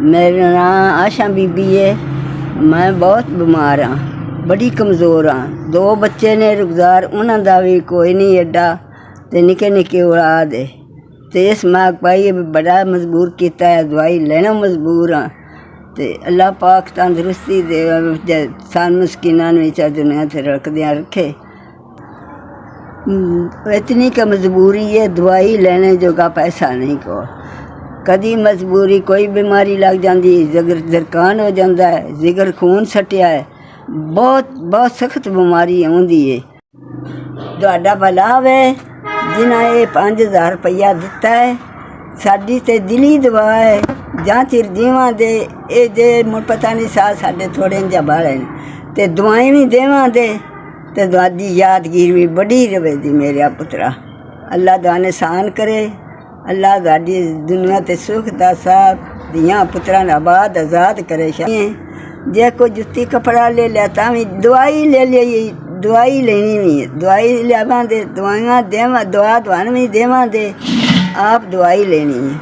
मेरा नाम आशा बीबी है। मैं बहुत बीमार हाँ, बड़ी कमज़ोर हाँ। दो बच्चे ने रुखदार, उन्होंने दा भी कोई नहीं एडा, ते निके निके औलाद है। ते इस माग पाई बड़ा मजबूर किया है, दवाई लेना मजबूर हाँ। ते अल्लाह पाक तंदरुस्ती दे, सान मस्कीना दुनिया से रखदियाँ रखे। इतनी का मजबूरी है, दवाई लेने जोगा पैसा नहीं को। कदी मजबूरी कोई बीमारी लग जाती, जिगर जरकान हो जाता है, जिगर खून सटिया है, बहुत सख्त बीमारी आँदी है। तुहाडा भला वे जिन्हें ये 5000 रुपया दिता है, साडी ते दिली दुआ है। जां चिर जीवां दे ये जे मुड़ पता नहीं साढ़े थोड़े जा बाले ते दुआएं भी देवां दे, ते दादी यादगिरी भी बड़ी रवे दी मेरा पुत्रा। अल्लाह दाने सान करे, अल्लाह दादी दुनिया ते सुख दा साथ दियाँ पुत्रा आबाद आज़ाद करे। जे कोई जुत्ती कपड़ा ले लिया तावी दवाई ले ली, दवाई लेनी नहीं, दवाई लियावां दे, दवाइयाँ देवां, दुआ भी देवां दे, आप दवाई लेनी है।